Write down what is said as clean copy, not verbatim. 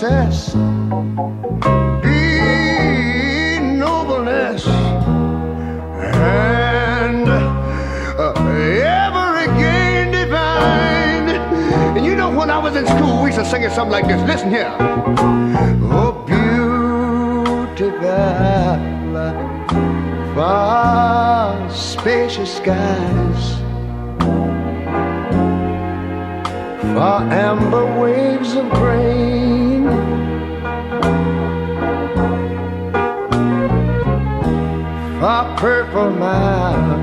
success, be nobleness, and every gain divine. And you know, when I was in school, we used to sing it something like this. Listen here. Oh, beautiful, far spacious skies, far amber waves of grain, far purple mountains,